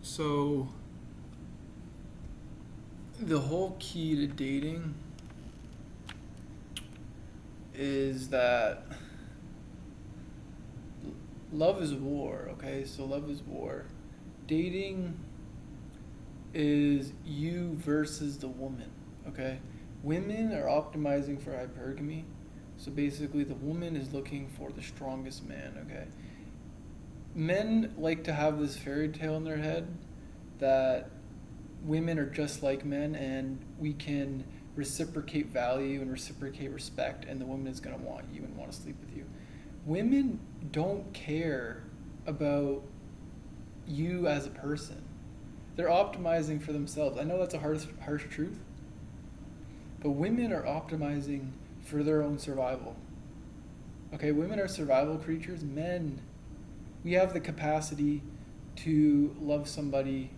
So the whole key to dating is that love is war, okay? So love is war. Dating is you versus the woman, okay? Women are optimizing for hypergamy. So basically, the woman is looking for the strongest man, okay? Men like to have this fairy tale in their head that women are just like men and we can reciprocate value and reciprocate respect, and the woman is going to want you and want to sleep with you. Women don't care about you as a person. They're optimizing for themselves. I know that's a harsh truth, but women are optimizing for their own survival. Okay, women are survival creatures. Men, we have the capacity to love somebody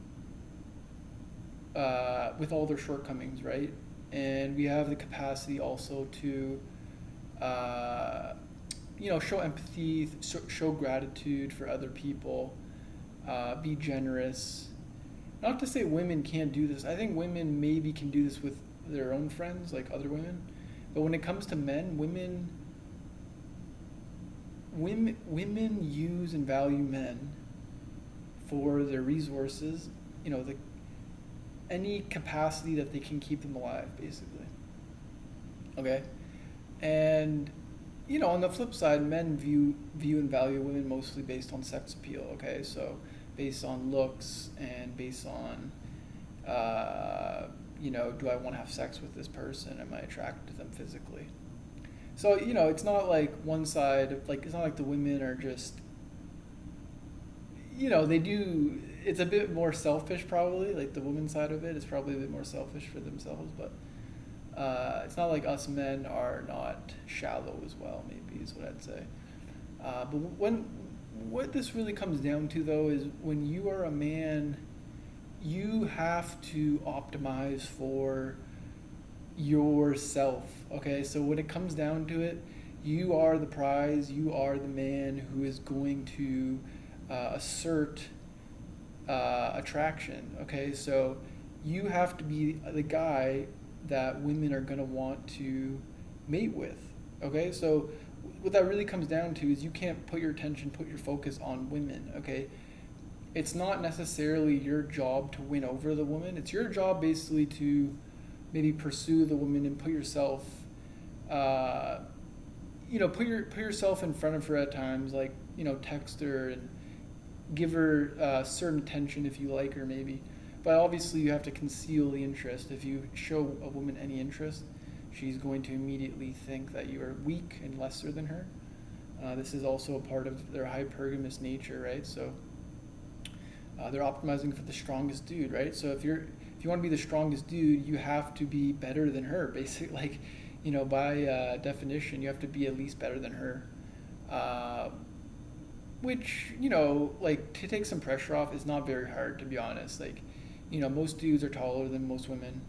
with all their shortcomings, right? And we have the capacity also to, uh, show empathy, show gratitude for other people, be generous. Not to say women can't do this. I think women maybe can do this with their own friends, like other women. But when it comes to men, women use and value men for their resources. The any capacity that they can keep them alive, basically. Okay, and on the flip side, men view and value women mostly based on sex appeal. Okay, so based on looks and based on do I want to have sex with this person? Am I attracted to them physically? So it's not like one side. Like it's not like the women are just they do. It's a bit more selfish, probably. Like the woman side of it is probably a bit more selfish for themselves, but it's not like us men are not shallow as well. Maybe is what I'd say. But what this really comes down to, though, is when you are a man, you have to optimize for yourself. Okay, so when it comes down to it, you are the prize. You are the man who is going to assert attraction. Okay, so you have to be the guy that women are going to want to mate with. Okay, so what that really comes down to is you can't put your attention, put your focus on women. Okay, it's not necessarily your job to win over the woman. It's your job basically to maybe pursue the woman and put yourself, uh, put yourself in front of her at times, like text her and give her certain attention if you like her, maybe. But obviously, you have to conceal the interest. If you show a woman any interest, she's going to immediately think that you are weak and lesser than her. This is also a part of their hypergamous nature, right? So they're optimizing for the strongest dude, right? So if you want to be the strongest dude, you have to be better than her, basically. Like, by definition, you have to be at least better than her. Which, like to take some pressure off is not very hard, to be honest. Like, most dudes are taller than most women.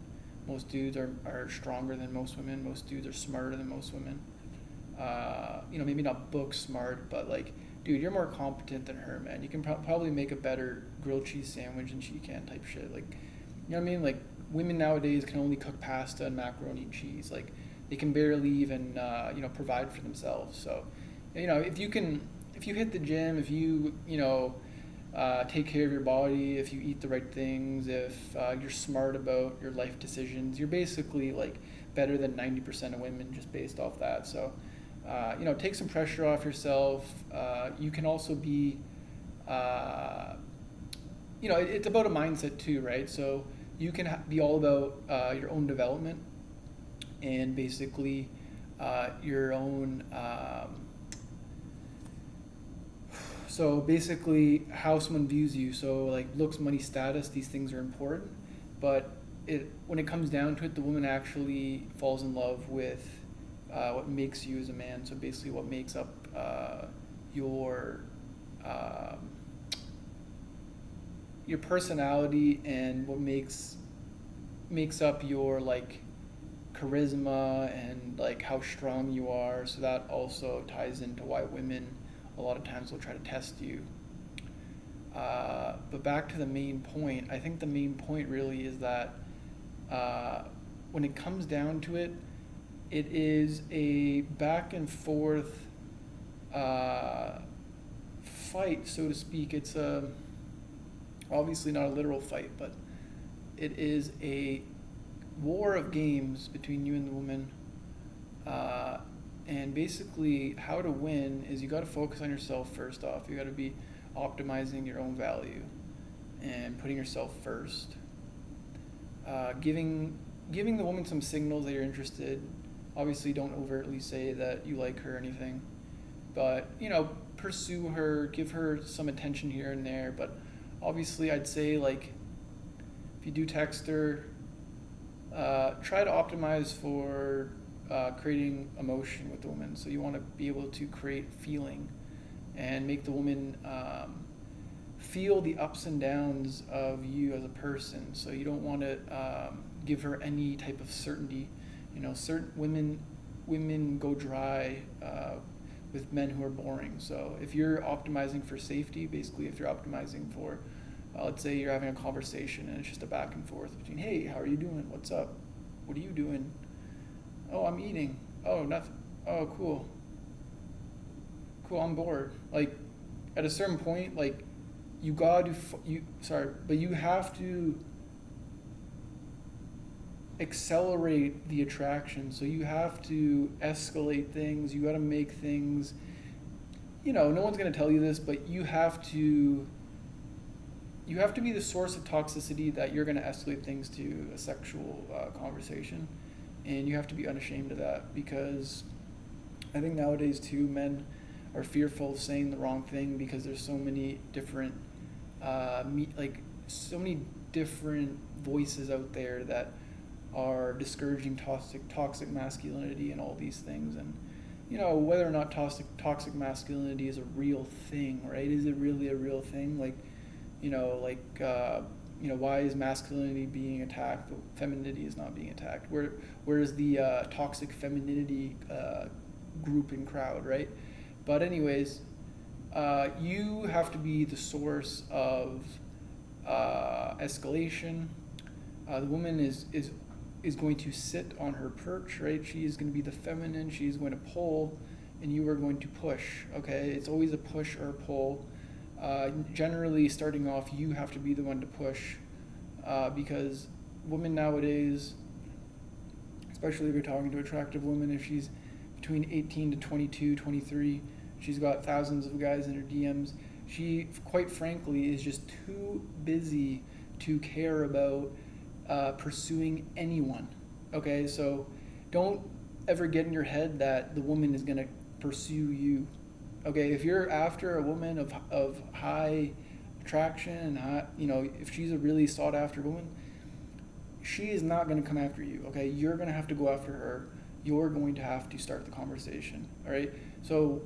Most dudes are stronger than most women. Most dudes are smarter than most women. Maybe not book smart, but like, dude, you're more competent than her, man. You can probably make a better grilled cheese sandwich than she can, type shit. Like, you know what I mean? Like, women nowadays can only cook pasta and macaroni and cheese. Like, they can barely even, provide for themselves. So, if you hit the gym, if you, take care of your body, if you eat the right things, if you're smart about your life decisions, you're basically like better than 90% of women just based off that. So, take some pressure off yourself. You can also be, it's about a mindset too, right? So you can be all about your own development and basically your own. So basically, how someone views you. So like looks, money, status, these things are important, but when it comes down to it, the woman actually falls in love with what makes you as a man. So basically, what makes up your your personality and what makes up your like charisma and like how strong you are. So that also ties into why women a lot of times will try to test you. But back to the main point, I think the main point really is that when it comes down to it, it is a back and forth fight, so to speak. It's obviously not a literal fight, but it is a war of games between you and the woman. And basically, how to win is you got to focus on yourself first off. You got to be optimizing your own value and putting yourself first. Giving the woman some signals that you're interested. Obviously, don't overtly say that you like her or anything, but pursue her, give her some attention here and there. But obviously, I'd say like if you do text her, try to optimize for creating emotion with the woman. So you want to be able to create feeling and make the woman feel the ups and downs of you as a person. So you don't want to give her any type of certainty. Certain women go dry with men who are boring. So if you're optimizing for safety, basically if you're optimizing for, let's say you're having a conversation and it's just a back and forth between, hey, how are you doing? What's up? What are you doing? Oh, I'm eating. Oh, nothing. Oh, cool. Cool, I'm bored. Like, at a certain point, like, you have to accelerate the attraction. So you have to escalate things. You got to make things, no one's going to tell you this, but you have to be the source of toxicity that you're going to escalate things to a sexual conversation. And you have to be unashamed of that, because I think nowadays too, men are fearful of saying the wrong thing because there's so many different so many different voices out there that are discouraging toxic masculinity and all these things. And whether or not toxic masculinity is a real thing, right? Is it really a real thing? Why is masculinity being attacked but femininity is not being attacked? Where's the toxic femininity group and crowd, right? But anyways, you have to be the source of escalation. The woman is going to sit on her perch, right? She is going to be the feminine. She's going to pull, and you are going to push. Okay, it's always a push or a pull. Generally, starting off, you have to be the one to push, because women nowadays, especially if you're talking to attractive women, if she's between 18 to 22, 23, she's got thousands of guys in her DMs. She, quite frankly, is just too busy to care about pursuing anyone. Okay, so don't ever get in your head that the woman is going to pursue you. Okay, if you're after a woman of high attraction and if she's a really sought after woman, she is not going to come after you. Okay, you're going to have to go after her. You're going to have to start the conversation. All right. So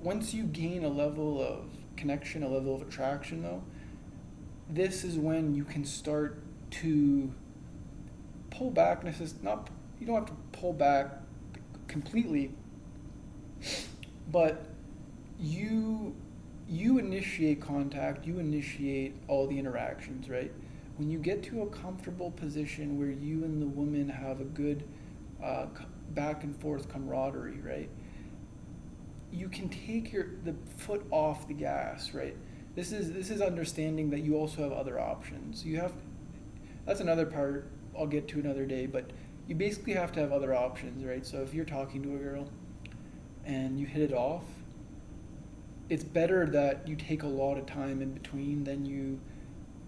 once you gain a level of connection, a level of attraction, though, this is when you can start to pull back. You don't have to pull back completely, but you initiate contact, you initiate all the interactions, right? When you get to a comfortable position where you and the woman have a good back and forth camaraderie, right? You can take the foot off the gas, right? This is understanding that you also have other options. That's another part I'll get to another day, but you basically have to have other options, right? So if you're talking to a girl and you hit it off, it's better that you take a lot of time in between than you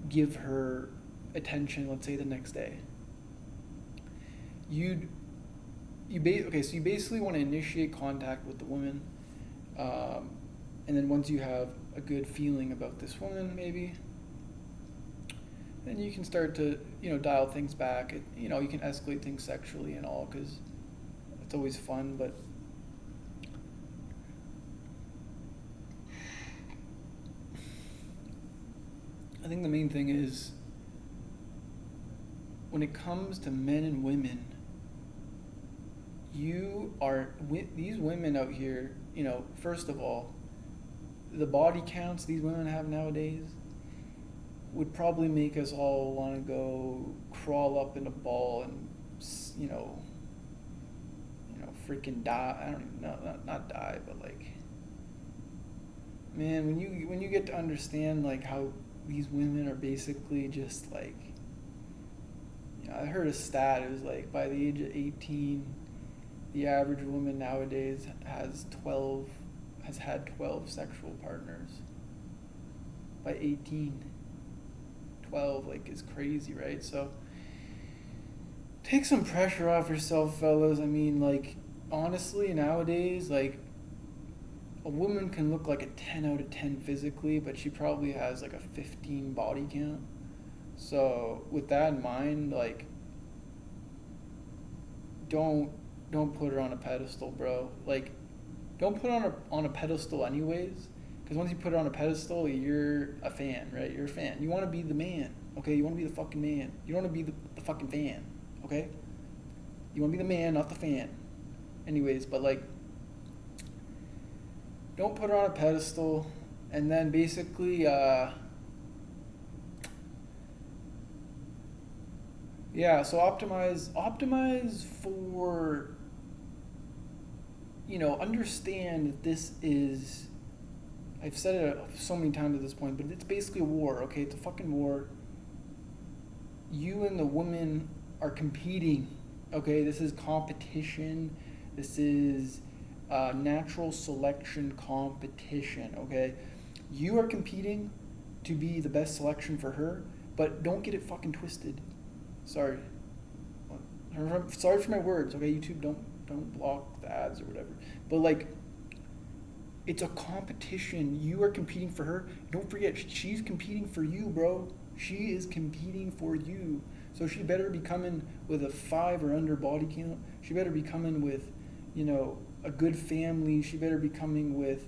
give her attention, let's say the next day. So you basically want to initiate contact with the woman, and then once you have a good feeling about this woman, maybe, then you can start to dial things back. You can escalate things sexually and all, because it's always fun, but I think the main thing is, when it comes to men and women, these women out here, first of all, the body counts these women have nowadays would probably make us all want to go crawl up in a ball and, you know, freaking die. I don't even know, not die, but like, man, when you get to understand like how these women are basically just like, I heard a stat. It was like by the age of 18, the average woman nowadays has had 12 sexual partners. By 18, 12 like is crazy, right? So take some pressure off yourself, fellas. I mean, like, honestly, nowadays, like, a woman can look like a 10 out of 10 physically, but she probably has like a 15 body count. So with that in mind, like, don't put her on a pedestal, bro. Like, don't put her on a pedestal anyways, because once you put her on a pedestal, you're a fan, right? You're a fan. You want to be the man, okay? You want to be the fucking man. You don't want to be the fucking fan, okay? You want to be the man, not the fan. Anyways, but like, don't put her on a pedestal, and then basically, yeah, so optimize for, understand that this is, I've said it so many times at this point, but it's basically a war, okay? It's a fucking war. You and the woman are competing, okay? This is competition. This is natural selection competition, okay? You are competing to be the best selection for her, but don't get it fucking twisted. Sorry for my words, okay? YouTube, don't block the ads or whatever. But like, it's a competition. You are competing for her. Don't forget, she's competing for you, bro. She is competing for you. So she better be coming with a 5 or under body count. She better be coming with, a good family. She better be coming with,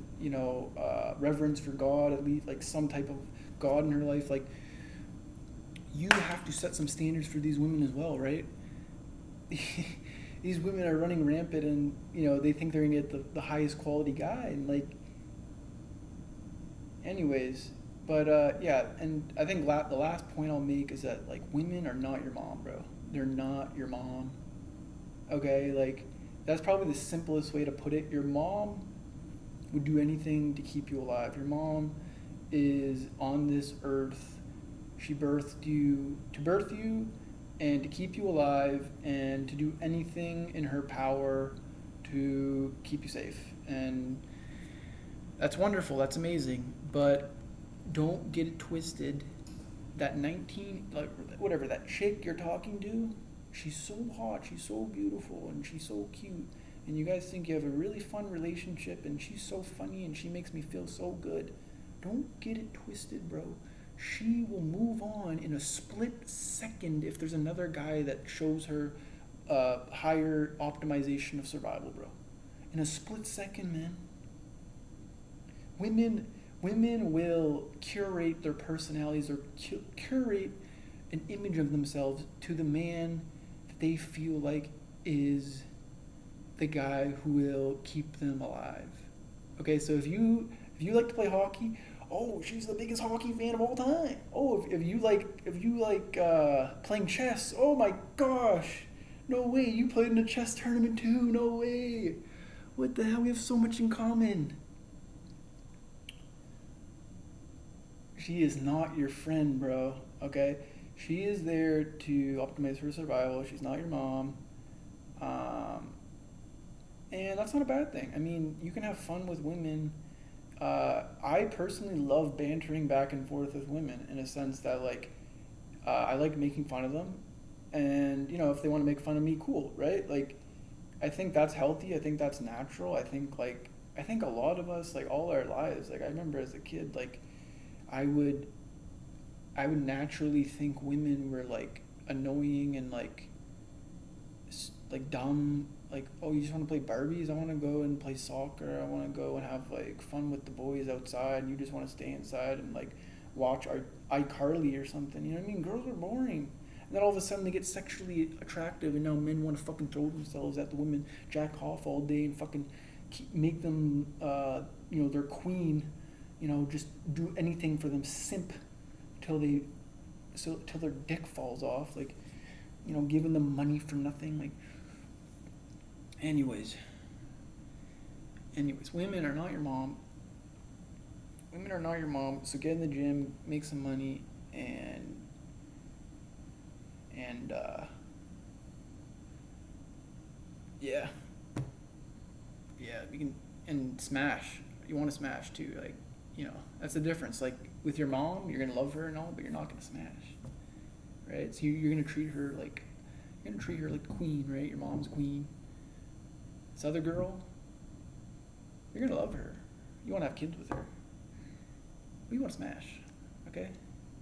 reverence for God, at least like some type of God in her life. Like, you have to set some standards for these women as well, right? These women are running rampant, and they think they're gonna get the highest quality guy, and like, anyways. But yeah, and I think the last point I'll make is that like, women are not your mom, bro. They're not your mom. Okay, like, that's probably the simplest way to put it. Your mom would do anything to keep you alive. Your mom is on this earth. She birthed you to birth you and to keep you alive and to do anything in her power to keep you safe. And that's wonderful. That's amazing. But don't get it twisted. That 19, like, whatever, that chick you're talking to, she's so hot, she's so beautiful, and she's so cute. And you guys think you have a really fun relationship, and she's so funny, and she makes me feel so good. Don't get it twisted, bro. She will move on in a split second if there's another guy that shows her higher optimization of survival, bro. In a split second, man. Women will curate their personalities or curate an image of themselves to the man that they feel like is the guy who will keep them alive. Okay, so if you like to play hockey, oh, she's the biggest hockey fan of all time. Oh, if you like playing chess, oh my gosh, no way, you played in a chess tournament too, no way. What the hell, we have so much in common. She is not your friend, bro, okay? She is there to optimize her survival. She's not your mom. And that's not a bad thing. I mean, you can have fun with women. I personally love bantering back and forth with women in a sense that, like, I like making fun of them. And, if they want to make fun of me, cool, right? Like, I think that's healthy. I think that's natural. I think a lot of us, like, all our lives, like, I remember as a kid, like, I would naturally think women were like annoying and like dumb. Like, oh, you just want to play Barbies? I want to go and play soccer. I want to go and have like fun with the boys outside. And you just want to stay inside and like watch iCarly or something. You know what I mean? Girls are boring. And then all of a sudden they get sexually attractive, and now men want to fucking throw themselves at the women, jack off all day, and fucking make them, their queen, just do anything for them, simp, till their dick falls off, like, giving them money for nothing, like. Anyways, women are not your mom. Women are not your mom, so get in the gym, make some money, and yeah, we can, and smash. You want to smash too, like, that's the difference. Like with your mom, you're gonna love her and all, but you're not gonna smash, right? So you're gonna treat her like queen, right? Your mom's queen. This other girl, you're gonna love her. You want to have kids with her. But you want to smash, okay?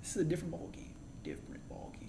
This is a different ball game. Different ball game.